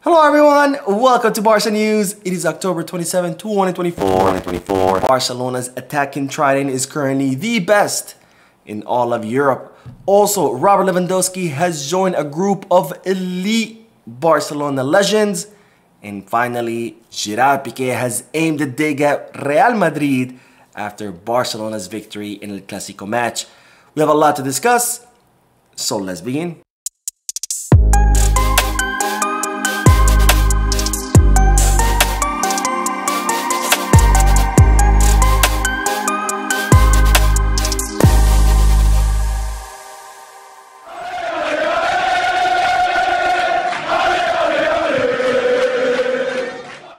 Hello everyone, welcome to Barca News. It is October 27, 2024. Barcelona's attacking trident is currently the best in all of Europe. Also, Robert Lewandowski has joined a group of elite Barcelona legends. And finally, Gerard Pique has aimed a dig at Real Madrid after Barcelona's victory in the Clásico match. We have a lot to discuss, so let's begin.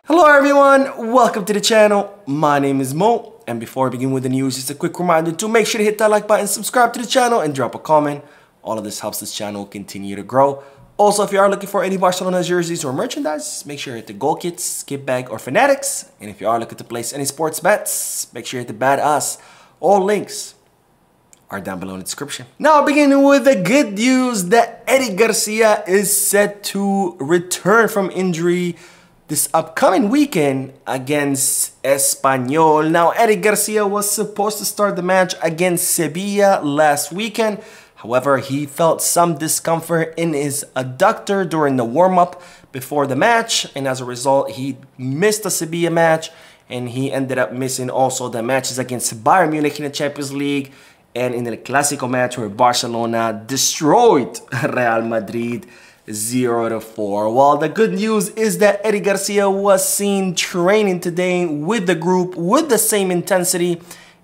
Hello everyone, welcome to the channel. My name is Mo, and before we begin with the news, just a quick reminder to make sure to hit that like button, subscribe to the channel, and drop a comment. All of this helps this channel continue to grow. Also, if you are looking for any Barcelona jerseys or merchandise, make sure to hit the goal kits, skip bag, or fanatics. And if you are looking to place any sports bets, make sure to hit the bet us. All links are down below in the description. Now, beginning with the good news that Eric Garcia is set to return from injury this upcoming weekend against Espanyol. Now, Eric Garcia was supposed to start the match against Sevilla last weekend. However, he felt some discomfort in his adductor during the warm-up before the match. And as a result, he missed the Sevilla match. And he ended up missing also the matches against Bayern Munich in the Champions League and in the Clásico match where Barcelona destroyed Real Madrid 0-4. Well, the good news is that Eric Garcia was seen training today with the group with the same intensity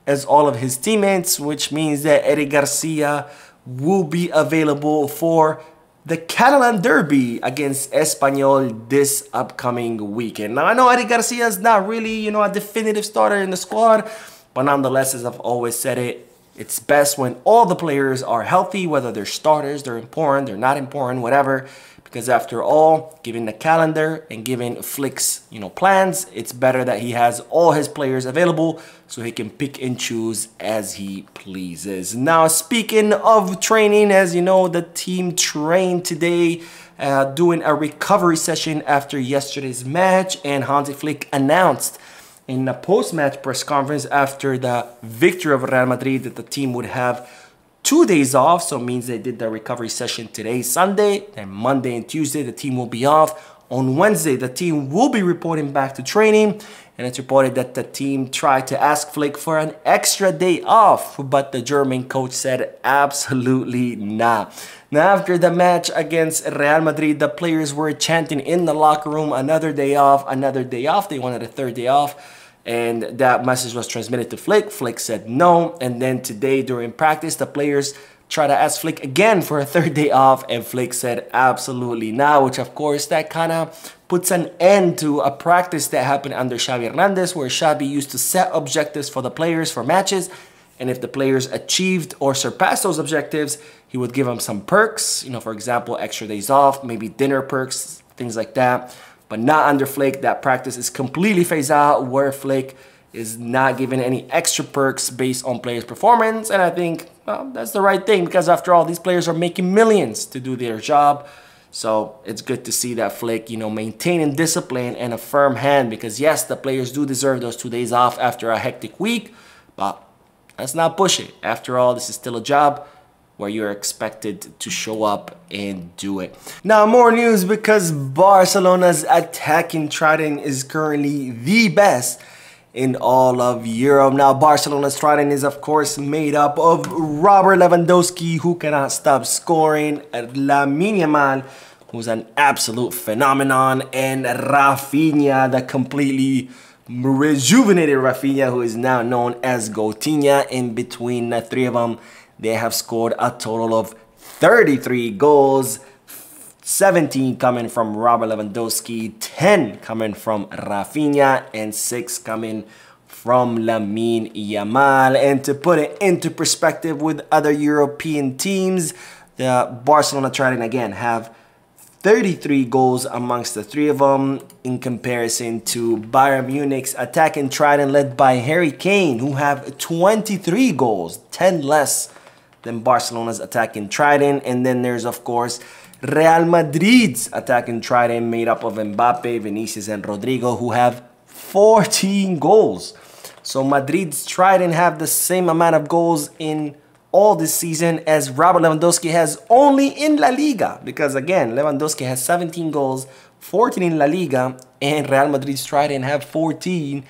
as all of his teammates, which means that Eric Garcia will be available for the Catalan Derby against Espanyol this upcoming weekend. Now, I know Eric Garcia is not really, a definitive starter in the squad, but nonetheless, as I've always said it's best when all the players are healthy, whether they're starters, they're important, they're not important, whatever. Because after all, given the calendar and given Flick's, plans, it's better that he has all his players available so he can pick and choose as he pleases. Now, speaking of training, as you know, the team trained today doing a recovery session after yesterday's match, and Hansi Flick announced in a post-match press conference after the victory of Real Madrid that the team would have 2 days off. So it means they did the recovery session today, Sunday, and Monday and Tuesday the team will be off. On Wednesday, the team will be reporting back to training, and it's reported that the team tried to ask Flick for an extra day off, but the German coach said absolutely not. Now, after the match against Real Madrid, the players were chanting in the locker room, another day off, another day off. They wanted a third day off. And that message was transmitted to Flick. Flick said no. And then today during practice, the players tried to ask Flick again for a third day off. And Flick said absolutely not, which of course that kind of puts an end to a practice that happened under Xavi Hernandez, where Xavi used to set objectives for the players for matches. And if the players achieved or surpassed those objectives, he would give them some perks. For example, extra days off, maybe dinner perks, things like that. But not under Flick. That practice is completely phased out, where Flick is not giving any extra perks based on players' performance. And I think, well, that's the right thing, because after all, these players are making millions to do their job. So it's good to see that Flick, maintaining discipline and a firm hand, because yes, the players do deserve those 2 days off after a hectic week, but let's not push it. After all, this is still a job where you're expected to show up and do it. Now, more news, because Barcelona's attacking trident is currently the best in all of Europe. Now, Barcelona's trident is, of course, made up of Robert Lewandowski, who cannot stop scoring, Lamine Yamal, who's an absolute phenomenon, and Rafinha, the completely rejuvenated Rafinha, who is now known as Gotinha. In between the three of them, they have scored a total of 33 goals, 17 coming from Robert Lewandowski, 10 coming from Rafinha, and 6 coming from Lamine Yamal. And to put it into perspective with other European teams, the Barcelona Trident again have 33 goals amongst the three of them, in comparison to Bayern Munich's attacking trident led by Harry Kane, who have 23 goals, 10 less than Barcelona's attacking trident. And then there's, of course, Real Madrid's attacking trident made up of Mbappe, Vinicius, and Rodrigo, who have 14 goals. So Madrid's trident have the same amount of goals in all this season as Robert Lewandowski has only in La Liga. Because again, Lewandowski has 17 goals, 14 in La Liga, and Real Madrid's trident have 14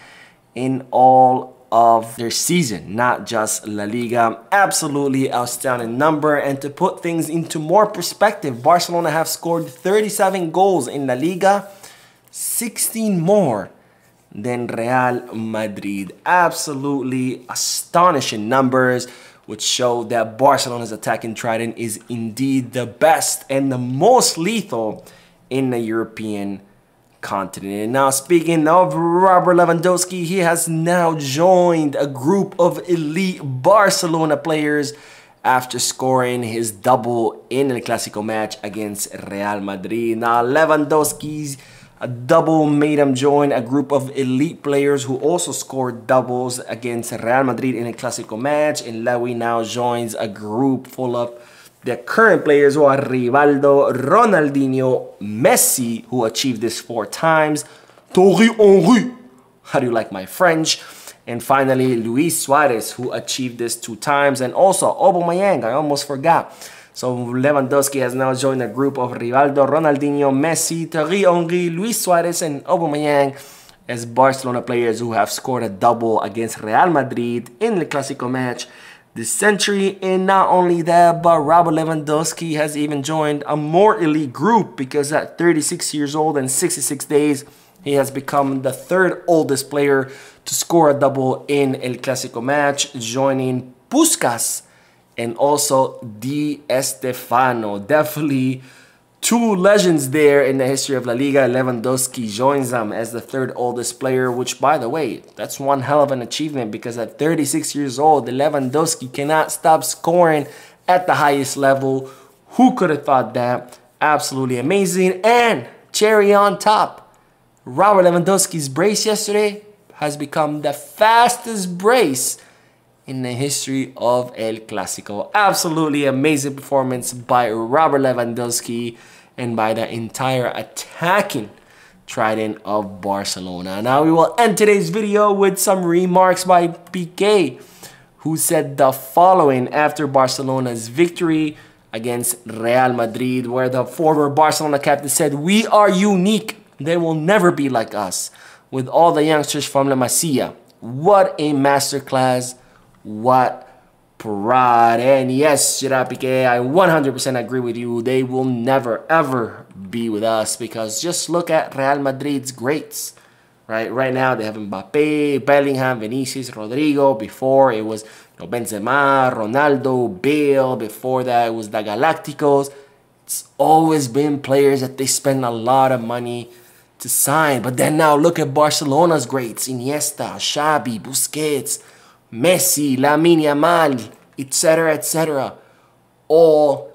in all of their season, not just La Liga. Absolutely outstanding number. And to put things into more perspective, Barcelona have scored 37 goals in La Liga, 16 more than Real Madrid. Absolutely astonishing numbers, which show that Barcelona's attacking trident is indeed the best and the most lethal in the European continent. And now, speaking of Robert Lewandowski, he has now joined a group of elite Barcelona players after scoring his double in the Clásico match against Real Madrid. Now, Lewandowski's double made him join a group of elite players who also scored doubles against Real Madrid in a Clásico match, and Lewy now joins a group full of the current players who are Rivaldo, Ronaldinho, Messi, who achieved this 4 times, Thierry Henry, how do you like my French? And finally, Luis Suarez, who achieved this 2 times, and also Aubameyang, I almost forgot. So Lewandowski has now joined a group of Rivaldo, Ronaldinho, Messi, Thierry Henry, Luis Suarez, and Aubameyang as Barcelona players who have scored a double against Real Madrid in the Clásico match this century. And not only that, but Robert Lewandowski has even joined a more elite group, because at 36 years old and 66 days, he has become the 3rd oldest player to score a double in El Clásico match, joining Puskas and also Di Stefano. Definitely 2 legends there in the history of La Liga. Lewandowski joins them as the 3rd oldest player, which, by the way, that's one hell of an achievement, because at 36 years old, Lewandowski cannot stop scoring at the highest level. Who could have thought that? Absolutely amazing. And cherry on top, Robert Lewandowski's brace yesterday has become the fastest brace in the history of El Clásico. Absolutely amazing performance by Robert Lewandowski and by the entire attacking trident of Barcelona. Now we will end today's video with some remarks by Pique, who said the following after Barcelona's victory against Real Madrid, where the former Barcelona captain said, "We are unique. They will never be like us." With all the youngsters from La Masia. What a masterclass. What pride. And yes, Gerard Piqué, I 100% agree with you. They will never, ever be with us, because just look at Real Madrid's greats. Right now, they have Mbappe, Bellingham, Vinicius, Rodrigo. Before, it was Benzema, Ronaldo, Bale. Before that, it was the Galacticos. It's always been players that they spend a lot of money to sign. But then now, look at Barcelona's greats. Iniesta, Xavi, Busquets, Messi, Lamine Yamal, etc., etc. All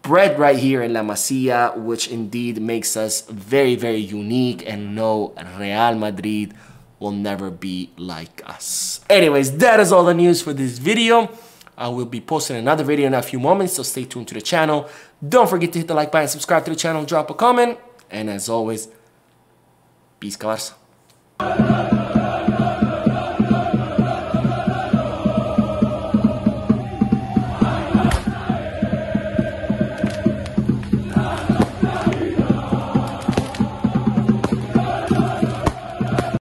bred right here in La Masia, which indeed makes us very, very unique. And no, Real Madrid will never be like us. Anyways, that is all the news for this video. I will be posting another video in a few moments, so stay tuned to the channel. Don't forget to hit the like button, subscribe to the channel, drop a comment. And as always, peace, Barça.